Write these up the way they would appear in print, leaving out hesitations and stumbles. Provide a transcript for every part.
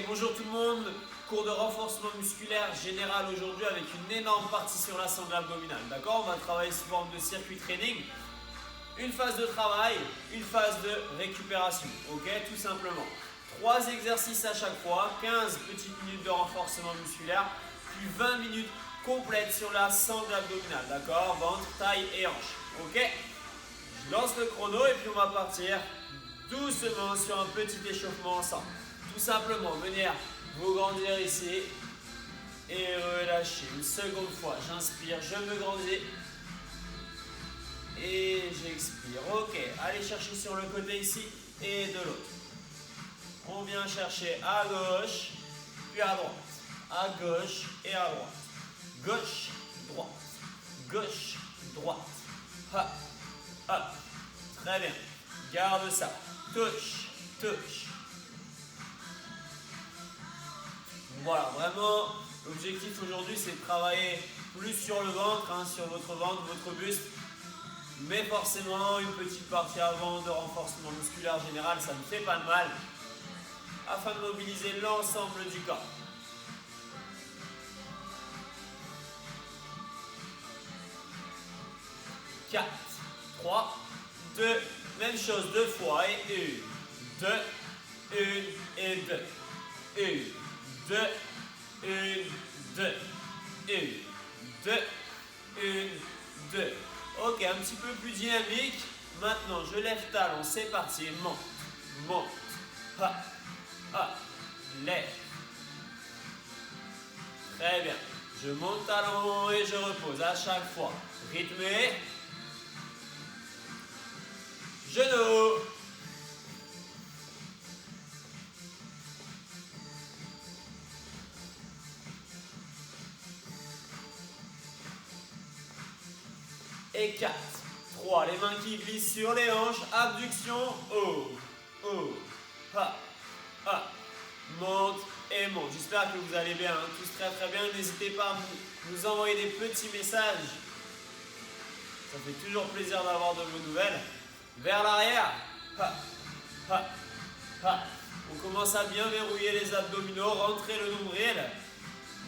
Bonjour tout le monde, cours de renforcement musculaire général aujourd'hui avec une énorme partie sur la sangle abdominale. D'accord, on va travailler sous forme de circuit training. Une phase de travail, une phase de récupération. Ok, tout simplement. 3 exercices à chaque fois, 15 petites minutes de renforcement musculaire, puis 20 minutes complètes sur la sangle abdominale. D'accord, ventre, taille et hanche. Ok, je lance le chrono et puis on va partir doucement sur un petit échauffement ensemble. Tout simplement venir vous grandir ici et relâcher. Une seconde fois, j'inspire, je me grandis et j'expire. Ok, allez chercher sur le côté ici et de l'autre. On vient chercher à gauche puis à droite. À gauche et à droite. Gauche, droite. Gauche, droite. Hop, hop. Très bien. Garde ça. Touche, touche. Voilà, vraiment, l'objectif aujourd'hui, c'est de travailler plus sur le ventre, sur votre ventre, votre buste. Mais forcément, une petite partie avant de renforcement musculaire général, ça ne fait pas de mal. Afin de mobiliser l'ensemble du corps. 4, 3, 2, même chose, 2 fois, et 1, 2, 1 et 2, 1, 2, 1, 2, 1, 2, 1, 2. Ok, un petit peu plus dynamique. Maintenant, je lève talon, c'est parti, monte, monte, hop, hop, lève. Très bien. Je monte talon et je repose à chaque fois. Rythmé. Genou. Et 4, 3, les mains qui glissent sur les hanches, abduction, haut, haut, ha, ha, monte et monte. J'espère que vous allez bien, tous très très bien. N'hésitez pas à nous envoyer des petits messages. Ça fait toujours plaisir d'avoir de vos nouvelles. Vers l'arrière, ha, ha, ha. On commence à bien verrouiller les abdominaux, rentrer le nombril,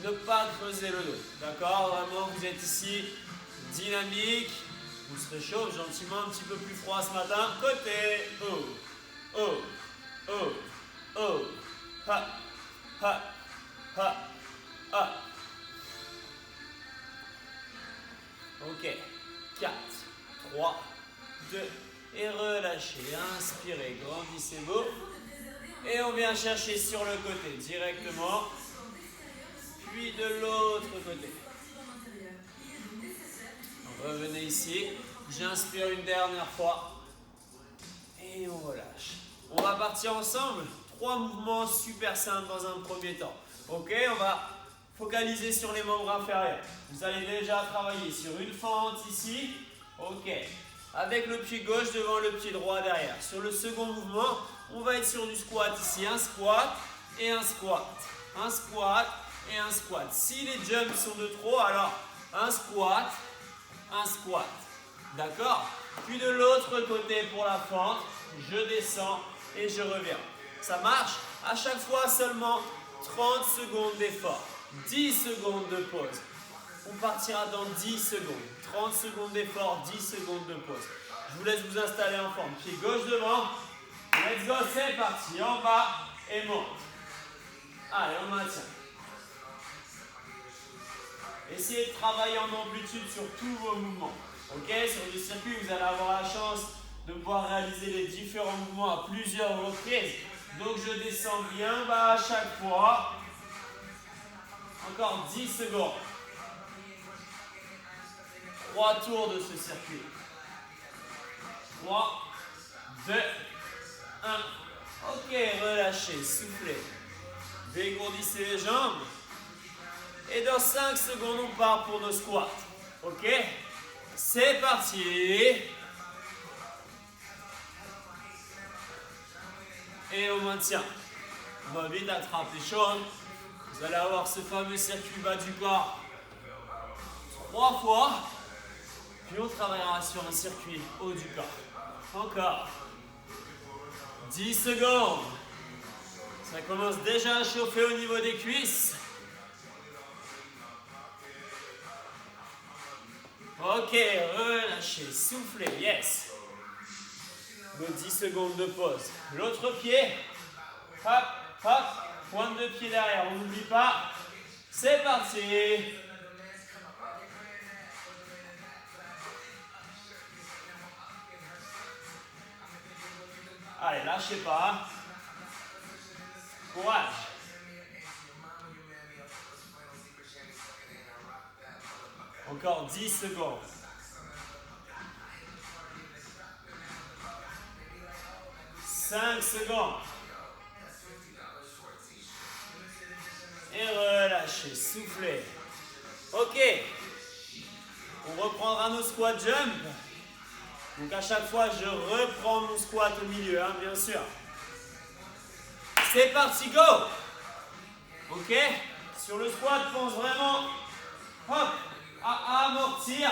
ne pas creuser le dos. D'accord, vraiment, vous êtes ici. Dynamique, on se réchauffe gentiment, un petit peu plus froid ce matin. Côté, oh, oh, oh, oh, ha, ha, ha, ha. Ok, 4, 3, 2, et relâchez, inspirez, grandissez-vous. Et on vient chercher sur le côté directement, puis de l'autre côté. Revenez ici, j'inspire une dernière fois et on relâche. On va partir ensemble, 3 mouvements super simples dans un premier temps. Ok, on va focaliser sur les membres inférieurs. Vous allez déjà travailler sur une fente ici, ok, avec le pied gauche devant le pied droit derrière. Sur le second mouvement, on va être sur du squat ici, un squat et un squat. Un squat et un squat. Si les jumps sont de trop, alors un squat, un squat, d'accord? Puis de l'autre côté pour la fente, je descends et je reviens. Ça marche? À chaque fois seulement 30 secondes d'effort, 10 secondes de pause. On partira dans 10 secondes, 30 secondes d'effort, 10 secondes de pause. Je vous laisse vous installer en forme, pied gauche devant, let's go, c'est parti, en bas et monte. Allez, on maintient. Essayez de travailler en amplitude sur tous vos mouvements. Ok, sur le circuit, vous allez avoir la chance de pouvoir réaliser les différents mouvements à plusieurs reprises. Donc je descends bien bas à chaque fois. Encore 10 secondes. 3 tours de ce circuit. 3, 2, 1. Ok, relâchez, soufflez. Dégourdissez les jambes. Et dans 5 secondes, on part pour nos squats. Ok? C'est parti. Et on maintient. On va vite attraper chaud. Vous allez avoir ce fameux circuit bas du corps 3 fois. Puis on travaillera sur un circuit haut du corps. Encore. 10 secondes. Ça commence déjà à chauffer au niveau des cuisses. Ok, relâchez, soufflez, yes. Nos 10 secondes de pause. L'autre pied, hop, hop, pointe de pied derrière, on n'oublie pas. C'est parti. Allez, lâchez pas. Courage. Encore 10 secondes. 5 secondes. Et relâchez, soufflez. Ok. On reprendra nos squat jump. Donc à chaque fois, je reprends mon squat au milieu, hein, bien sûr. C'est parti, go. Ok. Sur le squat, pense vraiment hop, à amortir.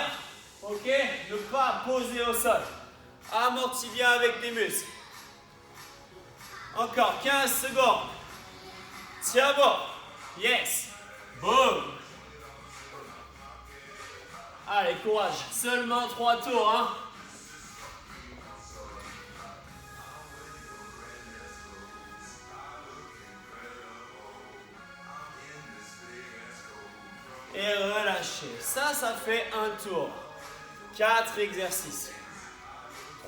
Ok. Ne pas poser au sol. Amortis bien avec tes muscles. Encore 15 secondes. Tiens bon. Yes. Boom. Allez, courage. Seulement 3 tours, hein. Et relâchez. Ça fait un tour. 4 exercices.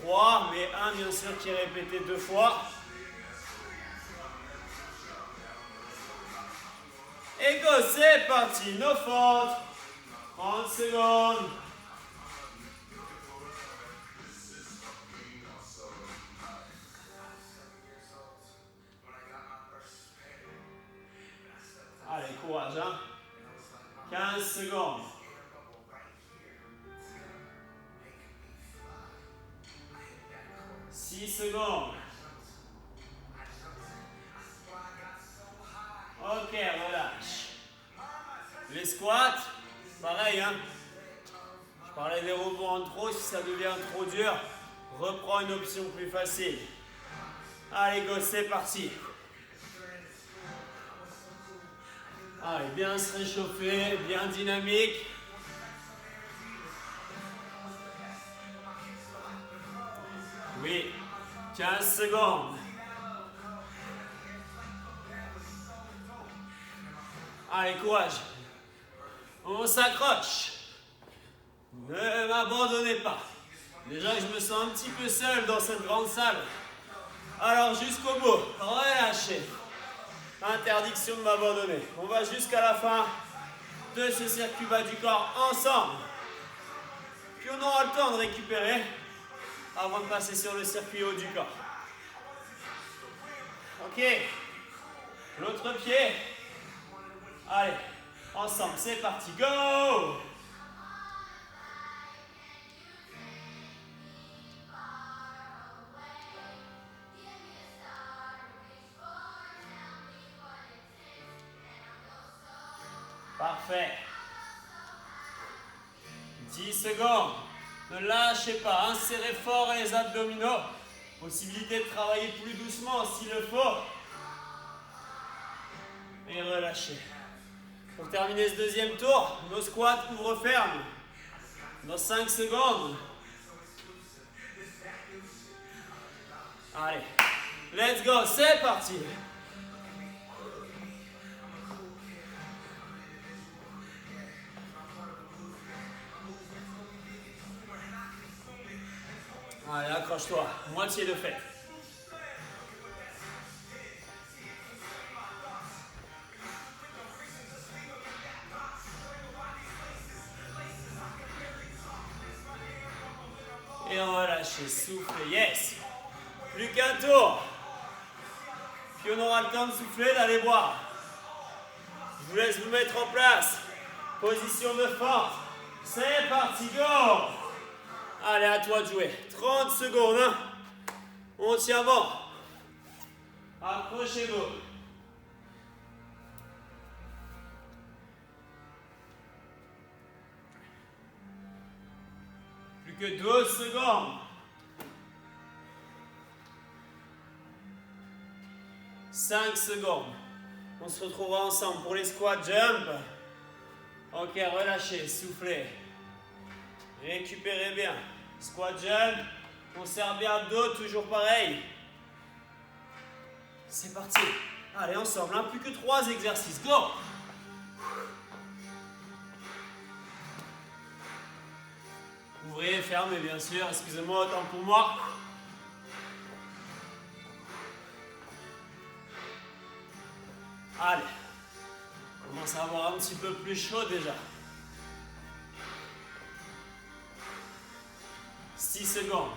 3, mais un bien sûr qui est répété 2 fois. Et go, c'est parti. No faute. 30 secondes. Allez, courage, hein. 15 secondes. 6 secondes. Ok, relâche. Les squats, pareil, hein. Je parlais des rebonds en trop, si ça devient trop dur, reprends une option plus facile. Allez, go, c'est parti. Allez, bien se réchauffer, bien dynamique. Oui, 15 secondes. Allez, courage. On s'accroche. Ne m'abandonnez pas. Déjà que je me sens un petit peu seul dans cette grande salle. Alors jusqu'au bout, relâchez. Interdiction de m'abandonner. On va jusqu'à la fin de ce circuit bas du corps ensemble. Puis on aura le temps de récupérer avant de passer sur le circuit haut du corps. Ok. L'autre pied. Allez, ensemble, c'est parti. Go! Parfait. 10 secondes. Ne lâchez pas. Insérez fort les abdominaux. Possibilité de travailler plus doucement s'il le faut. Et relâchez. Pour terminer ce deuxième tour, nos squats ouvre-ferme. Dans 5 secondes. Allez. Let's go. C'est parti. Allez, accroche-toi. Moitié de fait. Et relâchez, soufflez. Yes. Plus qu'un tour. Puis on aura le temps de souffler, d'aller boire. Je vous laisse vous mettre en place. Position de force. C'est parti, go! Allez, à toi de jouer. 30 secondes, hein. On tient bon. Accrochez-vous. Plus que 12 secondes. 5 secondes. On se retrouvera ensemble pour les squats jump. Ok, relâchez, soufflez. Récupérez bien. Squat jump. On serre bien le dos, toujours pareil. C'est parti. Allez, ensemble, hein, plus que 3 exercices. Go! Ouvrez, fermez, bien sûr. Excusez-moi, autant pour moi. Allez. On commence à avoir un petit peu plus chaud déjà. 6 secondes.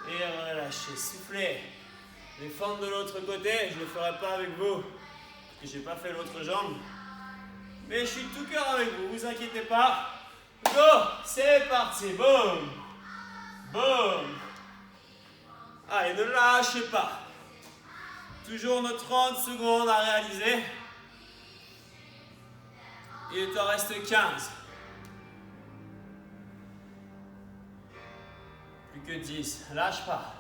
Et relâchez, soufflez. Les fentes de l'autre côté, je ne le ferai pas avec vous. Parce que je n'ai pas fait l'autre jambe. Mais je suis de tout cœur avec vous, vous inquiétez pas. Go, c'est parti, boum. Boum. Allez, ne lâchez pas. Toujours nos 30 secondes à réaliser. Il te reste 15. Plus que 10. Lâche pas.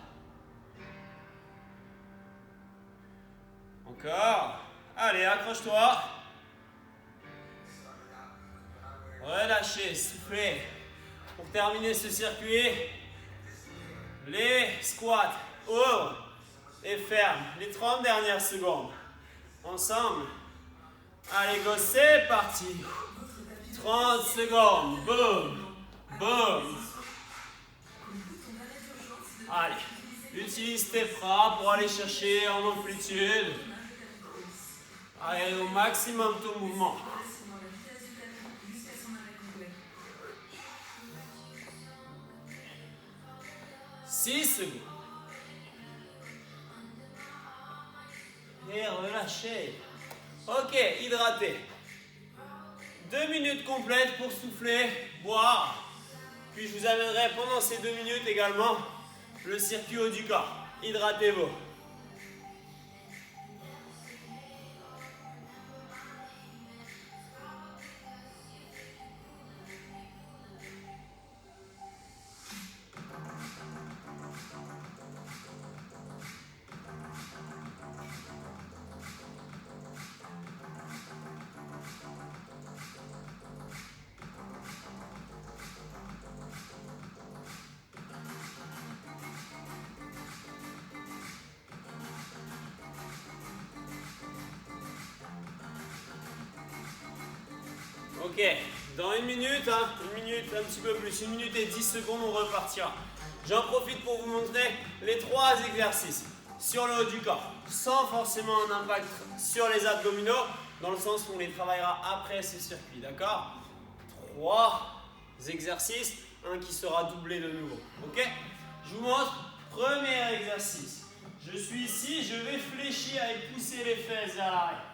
Encore. Allez, accroche-toi. Relâchez, soufflez. Pour terminer ce circuit, les squats ouvre et ferme. Les 30 dernières secondes. Ensemble. Allez, go, c'est parti. 30 secondes. Boum. Boum. Allez, utilise tes bras pour aller chercher en amplitude. Allez, au maximum ton mouvement. 6 secondes. Et relâchez. Ok, hydratez. 2 minutes complètes pour souffler, boire. Puis je vous amènerai pendant ces 2 minutes également le circuit haut du corps. Hydratez-vous. Ok, dans une minute, un petit peu plus, 1 minute et 10 secondes, on repartira. J'en profite pour vous montrer les 3 exercices sur le haut du corps, sans forcément un impact sur les abdominaux, dans le sens où on les travaillera après ce circuit, d'accord? 3 exercices, un qui sera doublé de nouveau, ok? Je vous montre, premier exercice. Je suis ici, je vais fléchir et pousser les fesses vers l'arrière.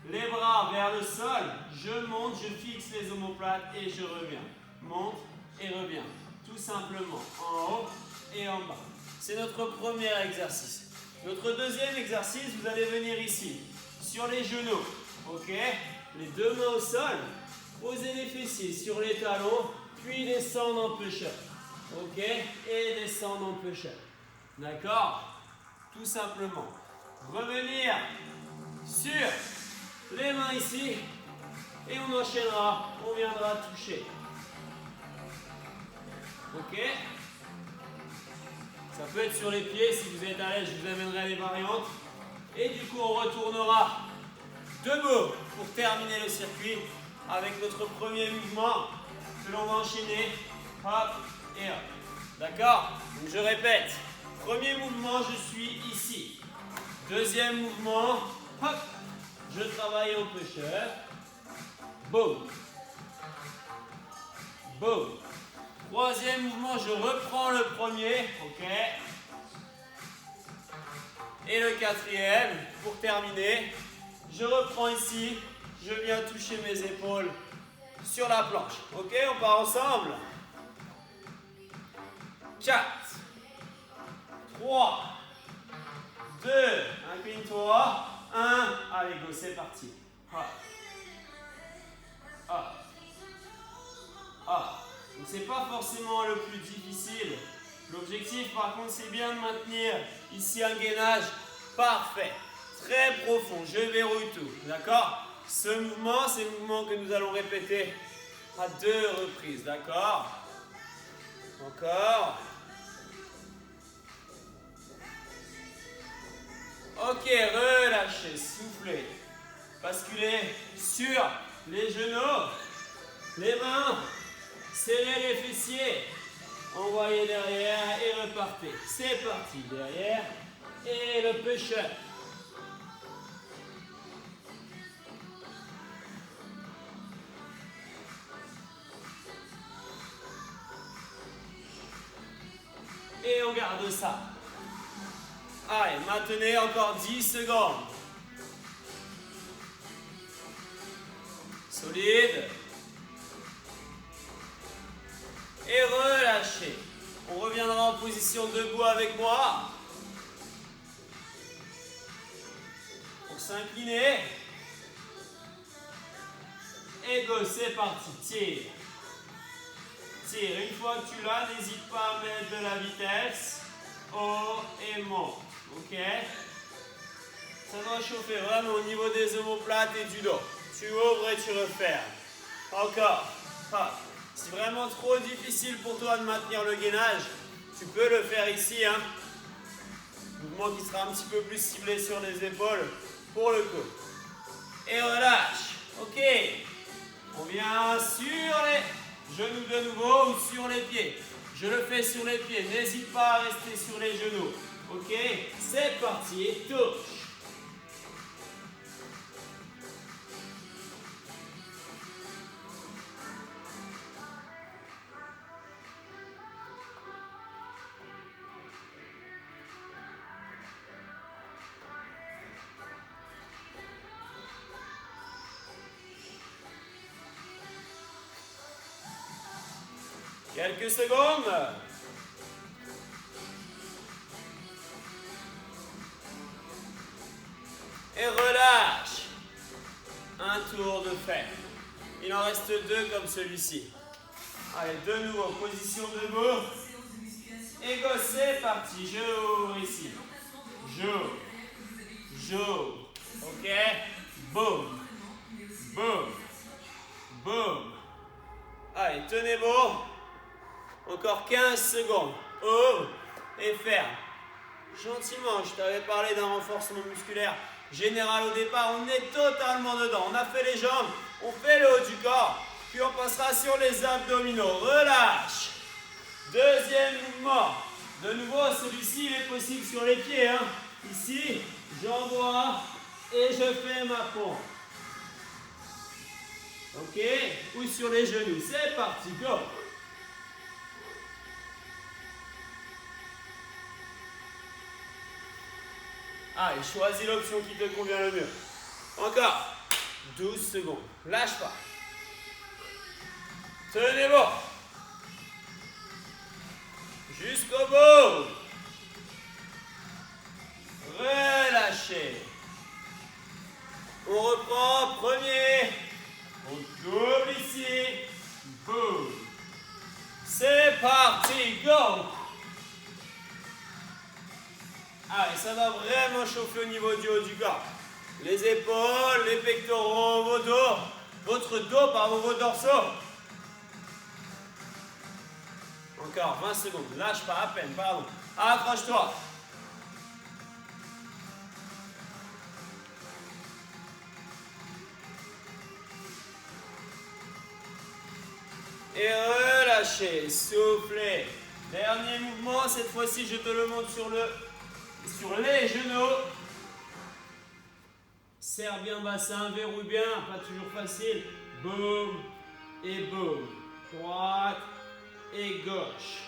Les bras vers le sol, je monte, je fixe les omoplates et je reviens. Monte et reviens. Tout simplement, en haut et en bas. C'est notre premier exercice. Notre deuxième exercice, vous allez venir ici, sur les genoux. Ok? Les 2 mains au sol, posez les fessiers sur les talons, puis descendre en push-up. Ok? Et descendre en push-up. D'accord? Tout simplement. Revenir sur les mains ici, et on enchaînera, on viendra toucher. Ok? Ça peut être sur les pieds, si vous êtes à l'aise, je vous amènerai les variantes. Et du coup, on retournera debout pour terminer le circuit avec notre premier mouvement que l'on va enchaîner. Hop et hop. D'accord? Donc je répète, premier mouvement, je suis ici. Deuxième mouvement, hop. Je travaille en push-up. Boum. Boum. Troisième mouvement, je reprends le premier. Ok. Et le quatrième, pour terminer, je reprends ici. Je viens toucher mes épaules sur la planche. Ok, on part ensemble. 4, 3, 2, incline-toi. 1, allez go, c'est parti. Hop. Hop. Hop. Donc c'est pas forcément le plus difficile L'objectif, par contre, c'est bien de maintenir ici un gainage parfait, très profond. Je verrouille tout, d'accord? Ce mouvement, c'est le mouvement que nous allons répéter à 2 reprises, d'accord? Encore. Ok, relâchez, soufflez. Basculez sur les genoux, les mains, serrez les fessiers. Envoyez derrière et repartez. C'est parti, derrière et le push-up. Et on garde ça. Allez, maintenez encore 10 secondes. Solide. Et relâchez. On reviendra en position debout avec moi. Pour s'incliner. Et go, c'est parti. Tire. Tire. Une fois que tu l'as, n'hésite pas à mettre de la vitesse. Haut et monte. Ok? Ça doit chauffer vraiment au niveau des omoplates et du dos. Tu ouvres et tu refermes. Encore. Ah. C'est vraiment trop difficile pour toi de maintenir le gainage. Tu peux le faire ici. Hein. Mouvement qui sera un petit peu plus ciblé sur les épaules pour le coup. Et relâche. Ok. On vient sur les genoux de nouveau ou sur les pieds. Je le fais sur les pieds. N'hésite pas à rester sur les genoux. Ok. C'est parti. Et touche. Quelques secondes. Et relâche. Un tour de fait. Il en reste 2 comme celui-ci. Allez, de nouveau, position debout. Et go, c'est parti. J'ouvre ici. J'ouvre. J'ouvre. Ok. Boum. Boum. Boum. Allez, tenez bon. Encore 15 secondes. Ouvre et ferme. Gentiment, je t'avais parlé d'un renforcement musculaire général au départ. On est totalement dedans. On a fait les jambes, on fait le haut du corps. Puis on passera sur les abdominaux. Relâche. Deuxième mouvement. De nouveau, celui-ci, il est possible sur les pieds. Hein. Ici, j'envoie et je fais ma pompe. Ok. Ou sur les genoux. C'est parti, go. Allez, choisis l'option qui te convient le mieux. Encore. 12 secondes. Lâche pas. Tenez bon. Jusqu'au bout. Relâchez. On reprend. Premier. On double ici. Boum. C'est parti. Go. Allez, ça va vraiment chauffer au niveau du haut du corps. Les épaules, les pectoraux, vos dorsaux. Encore 20 secondes. Lâche pas, à peine, pardon. Accroche-toi. Et relâchez, soufflez. Dernier mouvement, cette fois-ci, je te le montre sur les genoux. Serre bien bassin, verrouille bien, pas toujours facile. Boum et boum. Droite et gauche.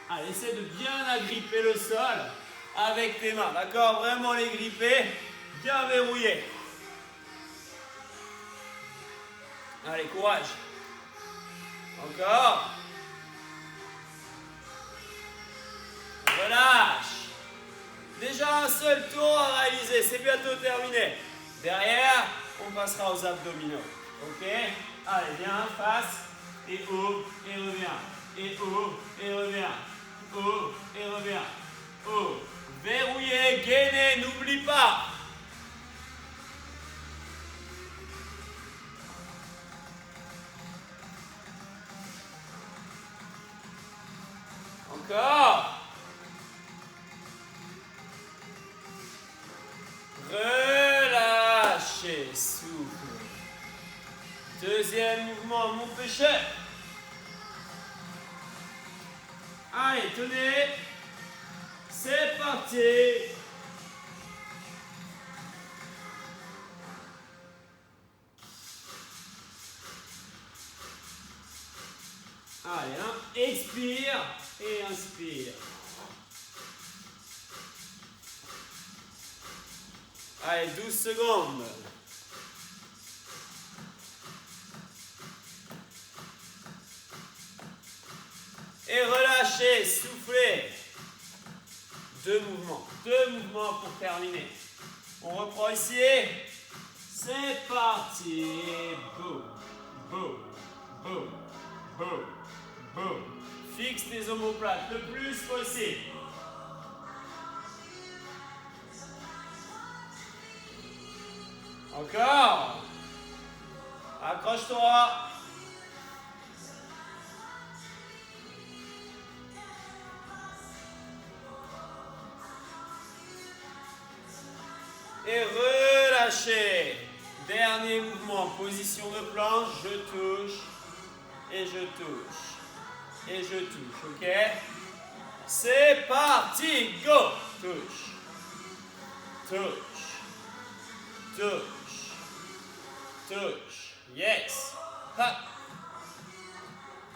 Allez, essaie de bien agripper le sol avec tes mains. D'accord? Vraiment les gripper, bien verrouiller. Allez, courage. Encore. Relâche. Déjà un seul tour à réaliser, c'est bientôt terminé. Derrière, on passera aux abdominaux. Ok? Allez, viens, face. Et haut, et reviens. Et haut, et reviens. Haut, et reviens. Haut. Verrouillé, gainé, n'oublie pas. Encore. Relâchez, souffle. Deuxième mouvement, mon péché. Allez, tenez. C'est parti. Allez, hein. Expire et inspire. Allez, 12 secondes. Et relâchez, soufflez. Deux mouvements pour terminer. On reprend ici. C'est parti. Boum, boum, boum, boum, boum. Fixe tes omoplates le plus possible. Encore. Accroche-toi. Et relâchez. Dernier mouvement, position de planche, je touche, et je touche, et je touche, ok? C'est parti, go! Touche, touche, touche, touche, yes! Hop.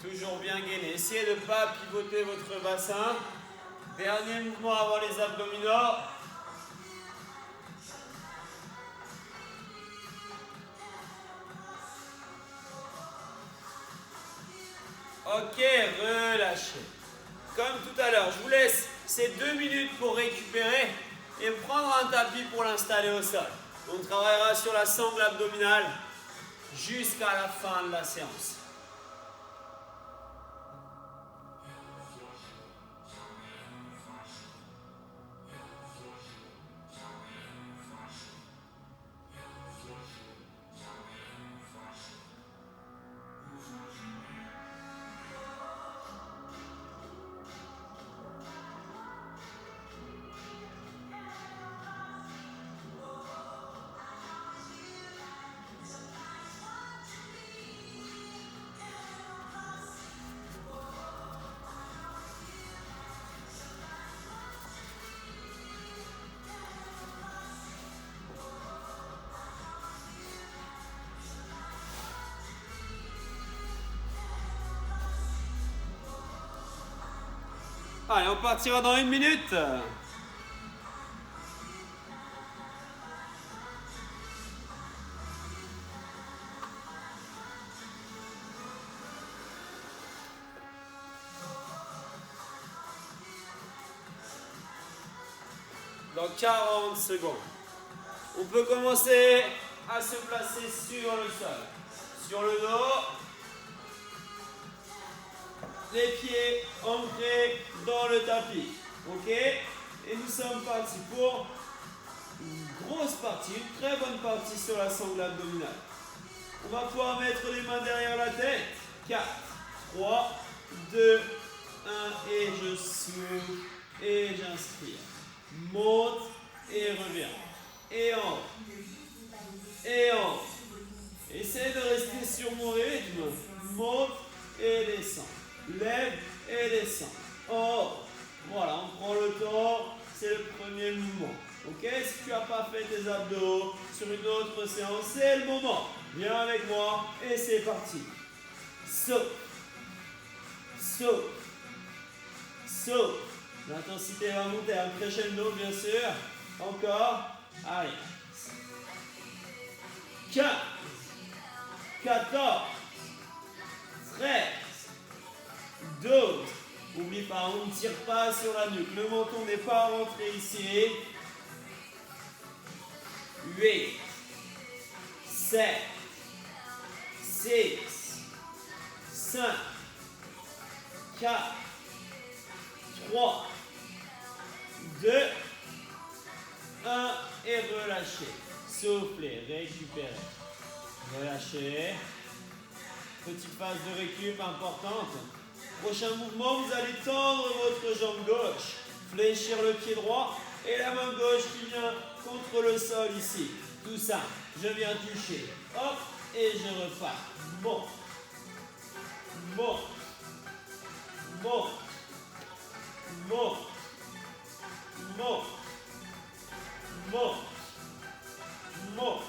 Toujours bien gainé. Essayez de ne pas pivoter votre bassin. Dernier mouvement avant les abdominaux. Ok, relâchez. Comme tout à l'heure, je vous laisse ces 2 minutes pour récupérer et prendre un tapis pour l'installer au sol. On travaillera sur la sangle abdominale jusqu'à la fin de la séance. Allez, on partira dans 1 minute. Dans 40 secondes. On peut commencer à se placer sur le sol. Sur le dos. Les pieds ancrés dans le tapis. Ok? Et nous sommes partis pour une grosse partie, une très bonne partie sur la sangle abdominale. On va pouvoir mettre les mains derrière la tête. 4, 3, 2, 1 et je souffle et j'inspire. Monte et reviens. Et en haut. Et en haut. Essaye de rester sur mon rythme. Monte et descends. Lève et descends. Oh, voilà, on prend le temps. C'est le premier mouvement. Ok, si tu n'as pas fait tes abdos sur une autre séance, c'est le moment. Viens avec moi et c'est parti. Saute. Saute. Saute. L'intensité va monter à crescendo, bien sûr. Encore. Allez. 15, 14, 13, 12. N'oublie pas, on ne tire pas sur la nuque. Le menton n'est pas rentré ici. 8, 7, 6, 5, 4, 3, 2, 1 et relâchez. Soufflez, récupérez. Relâchez. Petite phase de récup importante. Prochain mouvement, vous allez tendre votre jambe gauche, fléchir le pied droit et la main gauche qui vient contre le sol ici. Tout ça, je viens toucher. Hop, et je repars. Monte. Monte. Monte. Monte. Monte. Monte. Monte.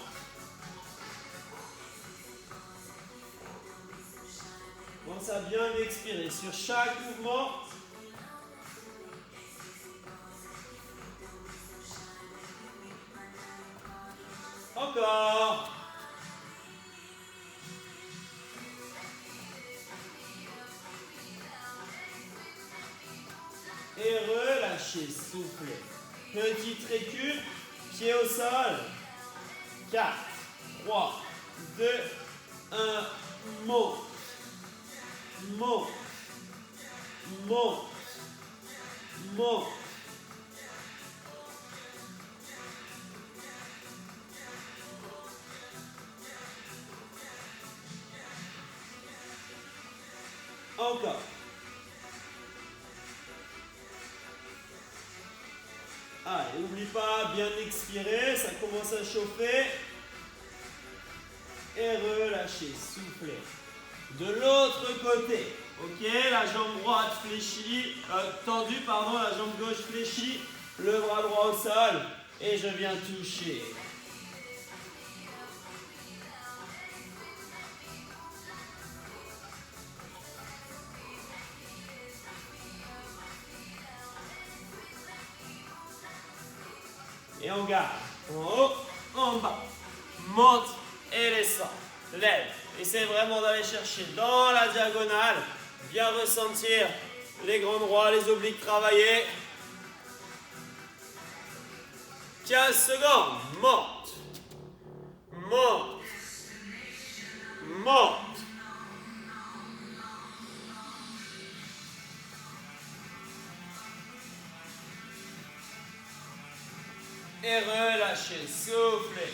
Commence à bien expirer sur chaque mouvement. Encore. Et relâchez, soufflez. Petite récup, pied au sol. 4, 3, 2, 1, monte. Monte. Monte. Monte. Encore. Allez, n'oublie pas, bien expirer, ça commence à chauffer. Et relâchez, soufflez. De l'autre côté, ok, la jambe droite fléchie, tendue, pardon, la jambe gauche fléchie, le bras droit au sol, et je viens toucher. Et on garde, en haut, en bas, monte et descend, lève. Essayez vraiment d'aller chercher dans la diagonale, bien ressentir les grands droits, les obliques travailler. 15 secondes, monte, monte, monte. Et relâchez, soufflez.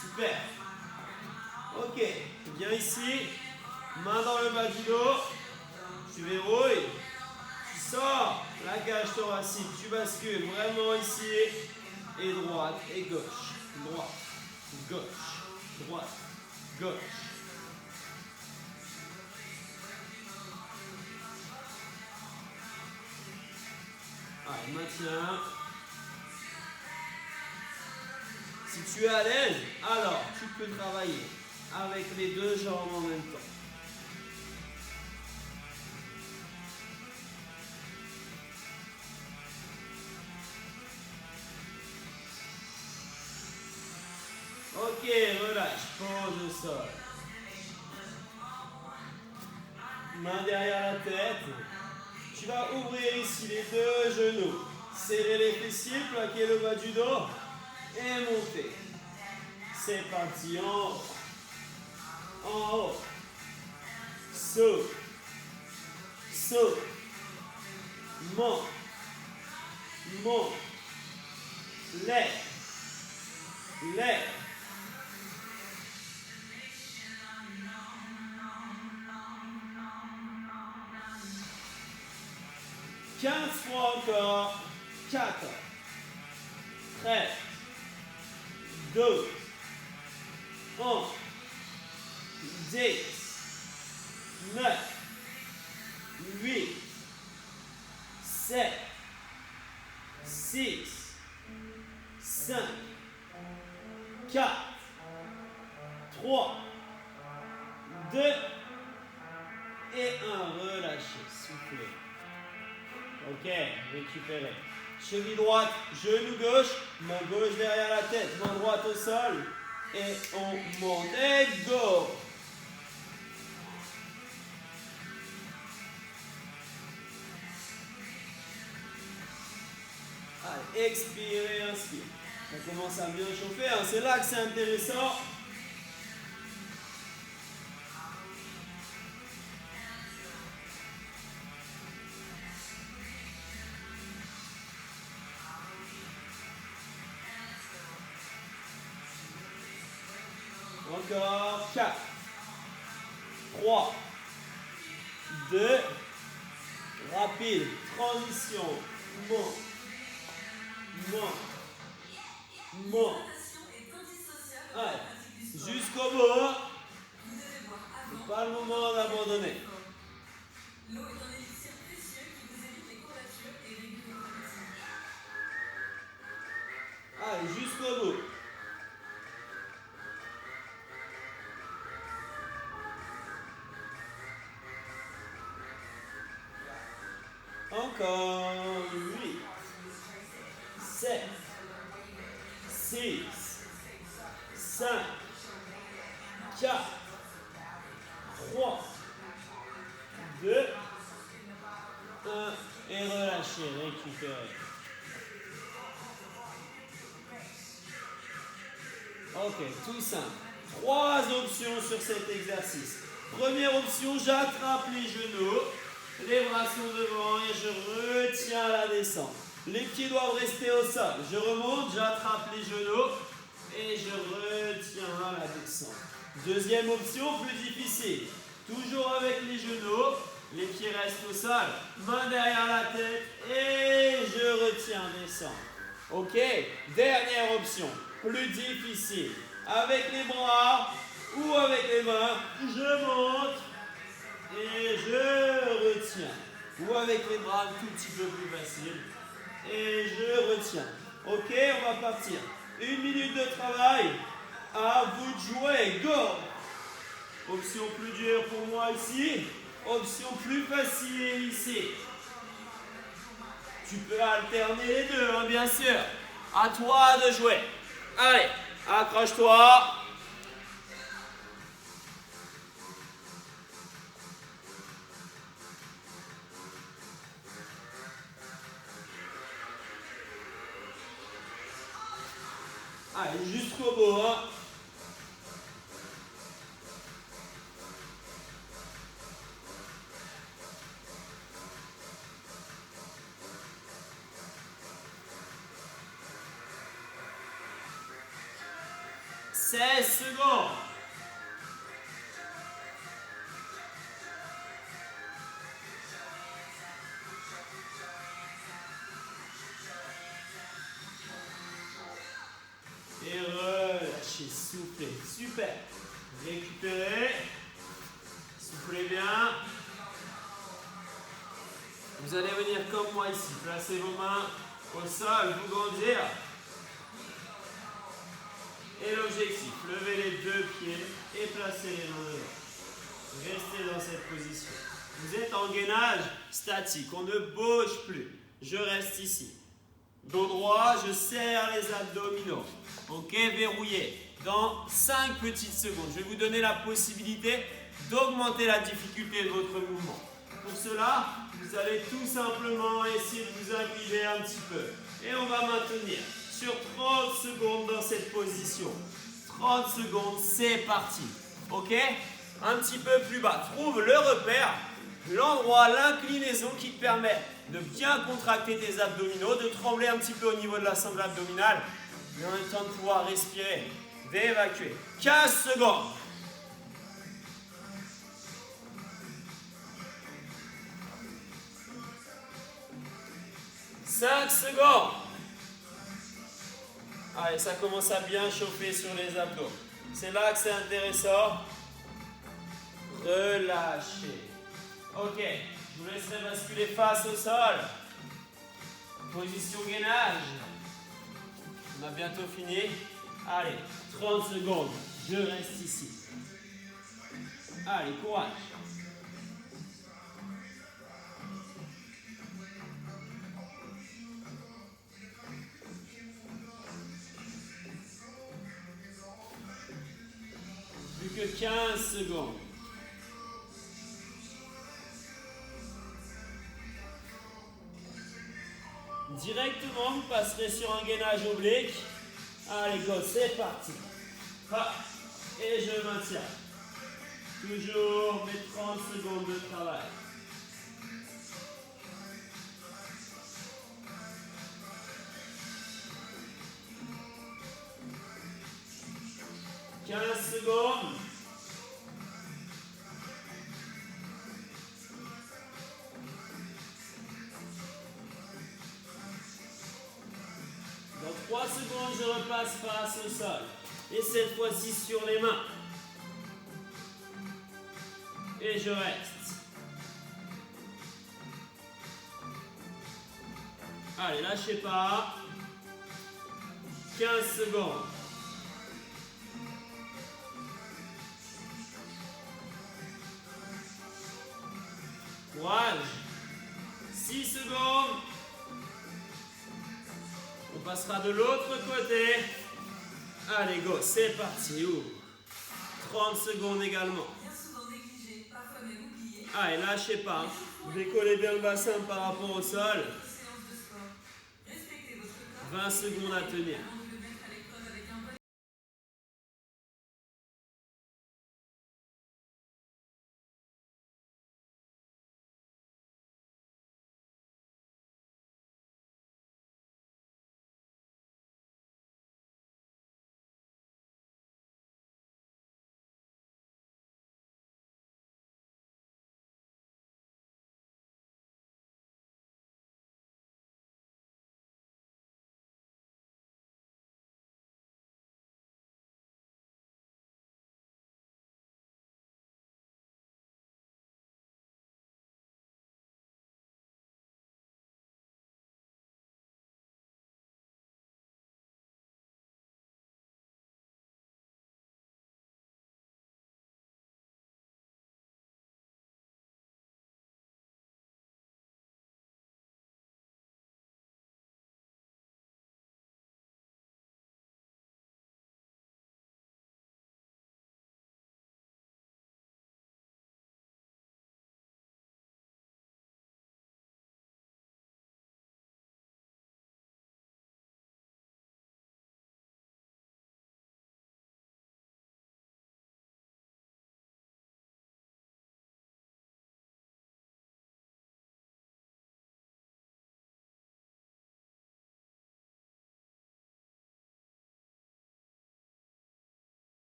Super. Ok, viens ici, main dans le bas du dos, tu verrouilles, tu sors la cage thoracique, tu bascules vraiment ici, et droite et gauche, droite, gauche, droite, gauche. Allez, maintiens. Si tu es à l'aise, alors tu peux travailler avec les deux jambes en même temps. Ok, relâche, pose au sol. Main derrière la tête. Tu vas ouvrir ici les deux genoux. Serrer les fessiers, plaquer le bas du dos et monter. C'est parti, en haut. En haut. Souffle. Souffle. Monte. Monte. Lève. Lève. Quinze fois encore. 4, 13, 12, 11, 10, 9, 8, 7, 6, 5, 4, 3, 2 et 1. Relâchez, soufflez. Ok, récupérez. Cheville droite, genou gauche, main gauche derrière la tête, main droite au sol. Et on monte. Et go! Allez, expirez, inspire. Ça commence à bien chauffer. Hein. C'est là que c'est intéressant. encore. 4, 3, 2, rapide, transition, monte, allez, jusqu'au bout, c'est pas le moment d'abandonner. L'eau est un élixir précieux qui vous évite les courbatures et régule votre appétit. Allez, jusqu'au bout. Encore 8, 7, 6, 5, 4, 3, 2, 1 et relâchez, récupérez. Ok, tout simple. 3 options sur cet exercice. Première option, j'attrape les genoux. Les bras sont devant et je retiens la descente. Les pieds doivent rester au sol. Je remonte, j'attrape les genoux et je retiens la descente. Deuxième option, plus difficile. Toujours avec les genoux, les pieds restent au sol. Main derrière la tête et je retiens, descente. Ok, dernière option, plus difficile. Avec les bras ou avec les mains, je monte. Et je retiens. Ou avec les bras un tout petit peu plus facile. Et je retiens. Ok, on va partir. 1 minute de travail. À vous de jouer. Go! Option plus dure pour moi ici. Option plus facile ici. Tu peux alterner les deux, hein, bien sûr. À toi de jouer. Allez, accroche-toi. Allez, jusqu'au bout. Hein. « 16 secondes. Et relâchez, soufflez. Super. Récupérez. Soufflez bien. Vous allez venir comme moi ici. Placez vos mains au sol, vous grandir. Et l'objectif, levez les deux pieds et placez les mains devant. Restez dans cette position. Vous êtes en gainage statique. On ne bouge plus. Je reste ici. Dos droit, je serre les abdominaux. Ok, verrouillé. Dans 5 petites secondes, je vais vous donner la possibilité d'augmenter la difficulté de votre mouvement. Pour cela, vous allez tout simplement essayer de vous incliner un petit peu. Et on va maintenir sur 30 secondes dans cette position. 30 secondes, c'est parti. Ok? Un petit peu plus bas. Trouve le repère, l'endroit, l'inclinaison qui te permet de bien contracter tes abdominaux, de trembler un petit peu au niveau de la sangle abdominale, mais en même temps de pouvoir respirer, d'évacuer. 15 secondes. 5 secondes. Allez, ça commence à bien chauffer sur les abdos. C'est là que c'est intéressant. Relâchez. Ok, je vous laisserai basculer face au sol. Position gainage. On a bientôt fini. Allez, 30 secondes. Je reste ici. Allez, courage. Plus que 15 secondes. Directement, vous passerez sur un gainage oblique. Allez, go, c'est parti. Et je maintiens. Toujours mes 30 secondes de travail. « 15 secondes. secondes. Dans 3 secondes, je repasse face au sol. Et cette fois-ci sur les mains. Et je reste. Allez, lâchez pas. 15 secondes. Courage. 6 secondes. On passera de l'autre côté. Allez, go, c'est parti. Ouvre. 30 secondes également. Allez, lâchez pas. Décollez bien le bassin par rapport au sol. 20 secondes à tenir.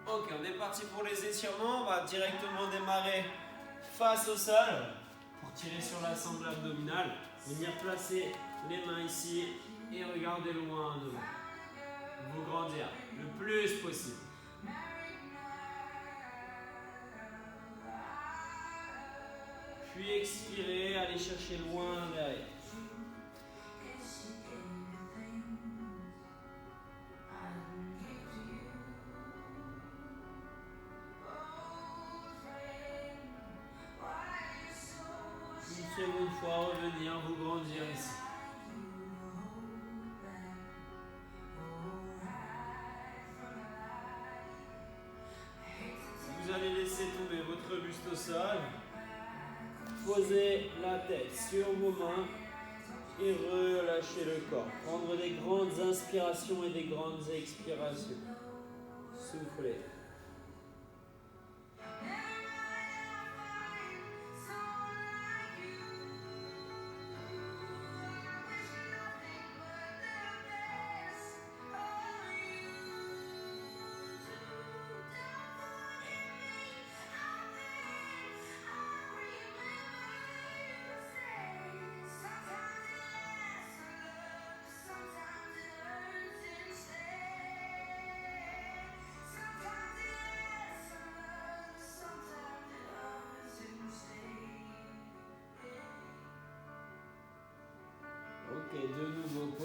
Ok, on est parti pour les étirements. On va directement démarrer face au sol pour tirer sur la sangle abdominale. Venir placer les mains ici et regarder loin devant. Vous grandir le plus possible. Puis expirez, allez chercher loin derrière. Une seconde fois, revenir, vous grandir ici. Vous allez laisser tomber votre buste au sol. Posez la tête sur vos mains et relâchez le corps. Prendre des grandes inspirations et des grandes expirations. Soufflez.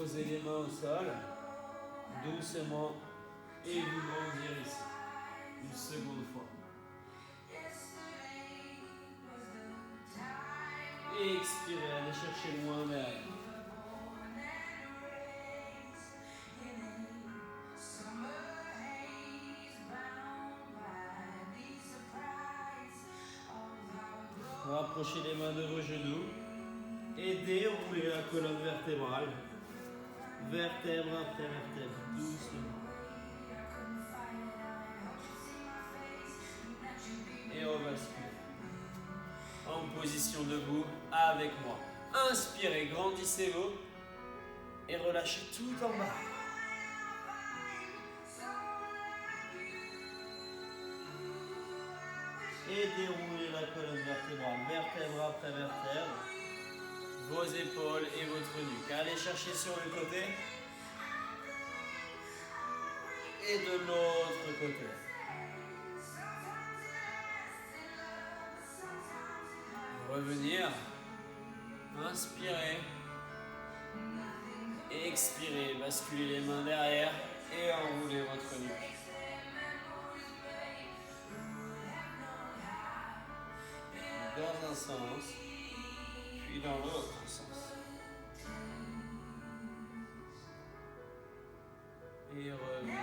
posez les mains au sol, doucement, et vous grandir ici. Une seconde fois. Et expirez, allez chercher loin derrière. Rapprochez les mains de vos genoux et déroulez la colonne vertébrale. Vertèbre après vertèbre, doucement. Et on bascule. En position debout avec moi. Inspirez, grandissez-vous et relâchez tout en bas. Et déroulez la colonne vertébrale, vertèbre après vertèbre. Vos épaules et votre nuque. Allez chercher sur le côté. Et de l'autre côté. Revenir. Inspirez. Et expirez. Basculez les mains derrière et enroulez votre nuque. Dans un sens, puis dans l'autre sens. Et revenez.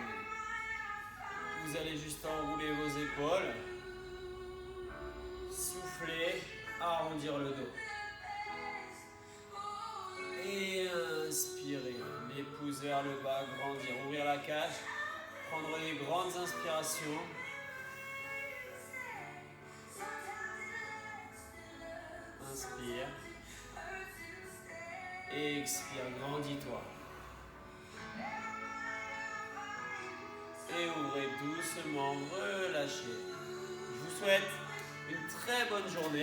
Vous allez juste enrouler vos épaules. Souffler, arrondir le dos. Et inspirez. Les pouces vers le bas, grandir, ouvrir la cage. Prendre les grandes inspirations. Inspire. Et expire, grandis-toi. Et ouvrez doucement, relâchez. Je vous souhaite une très bonne journée.